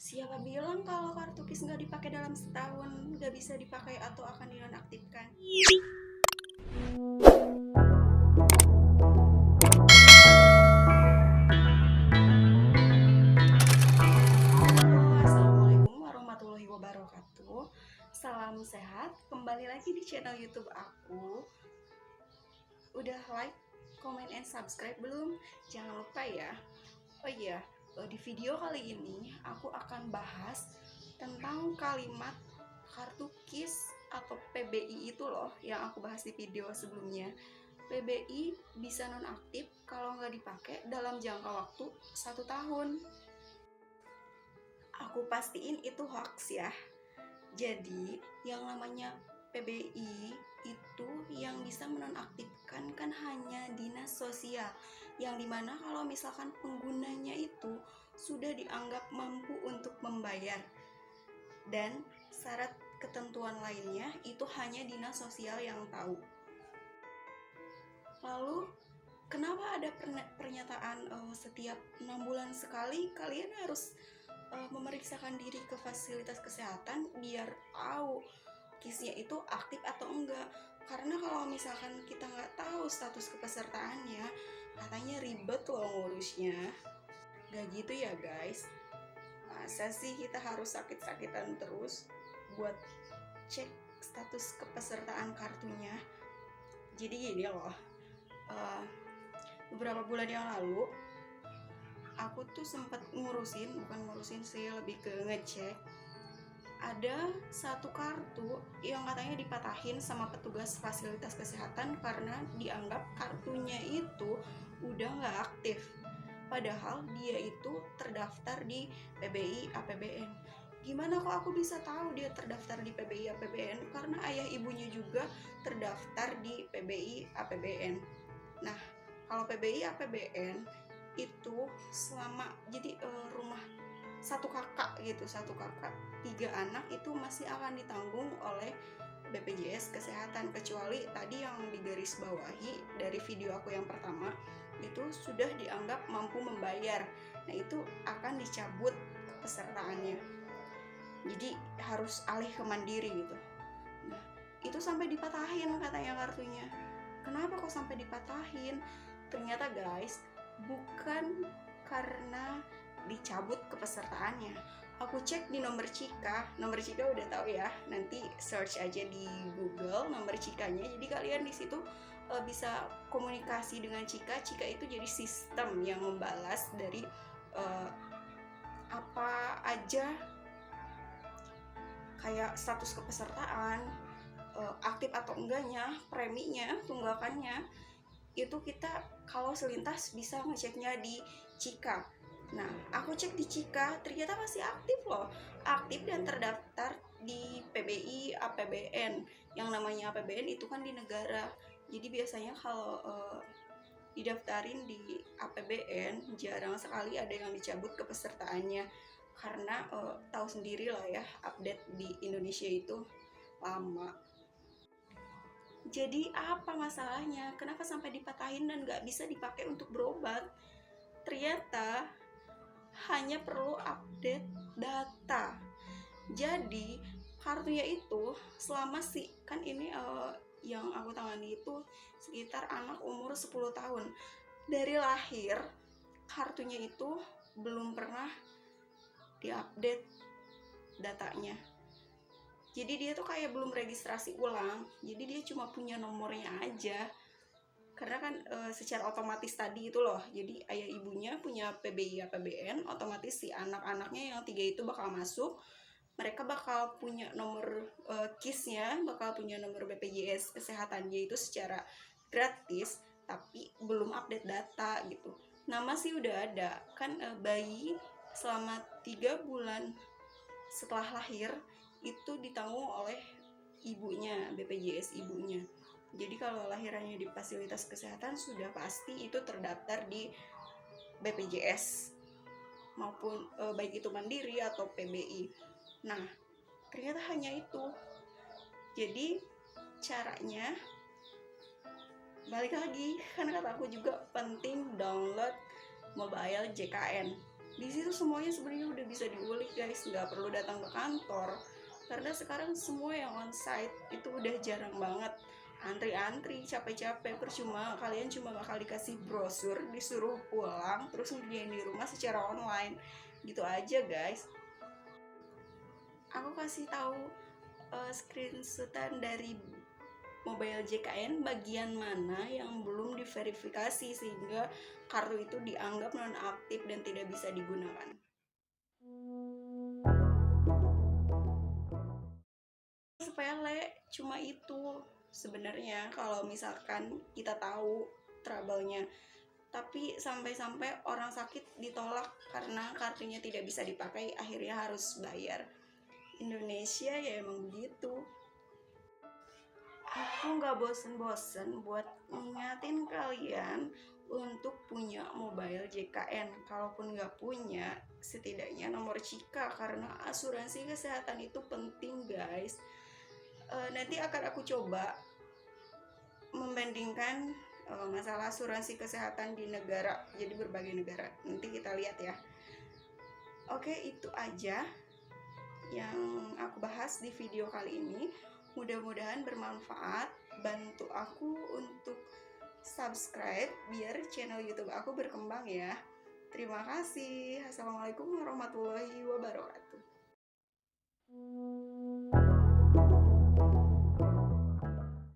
Siapa bilang kalau kartu KIS nggak dipakai dalam setahun, nggak bisa dipakai atau akan dinonaktifkan? Halo, assalamualaikum warahmatullahi wabarakatuh. Salam sehat, kembali lagi di channel YouTube aku. Udah like, comment, and subscribe belum? Jangan lupa ya. Oh iya, di video kali ini aku akan bahas tentang kalimat kartu KIS atau PBI itu loh yang aku bahas di video sebelumnya. PBI bisa nonaktif kalau nggak dipakai dalam jangka waktu 1 tahun. Aku pastiin itu hoax ya. Jadi yang namanya PBI itu yang bisa menonaktifkan kan hanya dinas sosial, yang dimana kalau misalkan penggunanya itu sudah dianggap mampu untuk membayar, dan syarat ketentuan lainnya itu hanya dinas sosial yang tahu. Lalu kenapa ada pernyataan setiap 6 bulan sekali kalian harus memeriksakan diri ke fasilitas kesehatan biar tahu KISnya itu aktif atau enggak? Karena kalau misalkan kita nggak tahu status kepesertaannya, katanya ribet loh ngurusnya. Gak gitu ya guys. Masa sih kita harus sakit-sakitan terus buat cek status kepesertaan kartunya? Jadi gini loh, beberapa bulan yang lalu aku tuh sempat bukan ngurusin sih, lebih ke ngecek. Ada satu kartu yang katanya dipatahin sama petugas fasilitas kesehatan karena dianggap kartunya itu udah nggak aktif. Padahal dia itu terdaftar di PBI APBN. Gimana kok aku bisa tahu dia terdaftar di PBI APBN? Karena ayah ibunya juga terdaftar di PBI APBN. Nah, kalau PBI APBN itu selama jadi rumah satu kakak 3 anak itu masih akan ditanggung oleh BPJS Kesehatan, kecuali tadi yang digarisbawahi dari video aku yang pertama itu sudah dianggap mampu membayar. Nah, itu akan dicabut pesertaannya. Jadi harus alih ke mandiri gitu. Nah, itu sampai dipatahin katanya kartunya. Kenapa kok sampai dipatahin? Ternyata guys, bukan karena dicabut kepesertaannya. Aku cek di nomor Cika udah tahu ya, nanti search aja di Google nomor Cikanya. Jadi kalian di situ bisa komunikasi dengan Cika. Cika itu jadi sistem yang membalas dari apa aja kayak status kepesertaan, aktif atau enggaknya, preminya, tunggakannya. Itu kita kalau selintas bisa ngeceknya di Cika. Nah, aku cek di Cika, ternyata masih aktif loh. Aktif dan terdaftar di PBI APBN. Yang namanya APBN itu kan di negara. Jadi biasanya kalau didaftarin di APBN, jarang sekali ada yang dicabut kepesertaannya. Karena tahu sendiri lah ya, update di Indonesia itu lama. Jadi apa masalahnya? Kenapa sampai dipatahin dan gak bisa dipakai untuk berobat? Ternyata hanya perlu update data. Jadi kartunya itu selama kan ini yang aku tangani itu sekitar anak umur 10 tahun. Dari lahir kartunya itu belum pernah diupdate datanya. Jadi dia tuh kayak belum registrasi ulang. Jadi dia cuma punya nomornya aja. Karena kan secara otomatis tadi itu loh. Jadi ayah ibunya punya PBI APBN, otomatis si anak-anaknya yang 3 itu bakal masuk. Mereka bakal punya nomor KIS-nya, bakal punya nomor BPJS kesehatannya itu secara gratis, tapi belum update data gitu. Nama sih udah ada. Kan bayi selama 3 bulan setelah lahir itu ditanggung oleh ibunya, BPJS ibunya. Jadi kalau lahirannya di fasilitas kesehatan sudah pasti itu terdaftar di BPJS maupun baik itu mandiri atau PBI. Nah, ternyata hanya itu. Jadi caranya balik lagi, kan kata aku juga penting download mobile JKN. Di situ semuanya sebenarnya udah bisa diulik guys, nggak perlu datang ke kantor, karena sekarang semua yang onsite itu udah jarang banget. Antri-antri capek-capek percuma, kalian cuma bakal dikasih brosur, disuruh pulang terus ngerjain di rumah secara online gitu aja guys. Aku kasih tahu screenshotan dari mobile JKN bagian mana yang belum diverifikasi sehingga kartu itu dianggap nonaktif dan tidak bisa digunakan. Sepele, cuma itu sebenarnya kalau misalkan kita tahu trouble-nya. Tapi sampai-sampai orang sakit ditolak karena kartunya tidak bisa dipakai, akhirnya harus bayar. Indonesia ya emang begitu. Aku nggak bosen-bosen buat ngingatin kalian untuk punya mobile JKN. Kalaupun nggak punya, setidaknya nomor Cika, karena asuransi kesehatan itu penting guys. Nanti akan aku coba membandingkan masalah asuransi kesehatan di negara, jadi berbagai negara. Nanti kita lihat ya. Oke, itu aja yang aku bahas di video kali ini. Mudah-mudahan bermanfaat. Bantu aku untuk subscribe biar channel YouTube aku berkembang ya. Terima kasih. Assalamualaikum warahmatullahi wabarakatuh.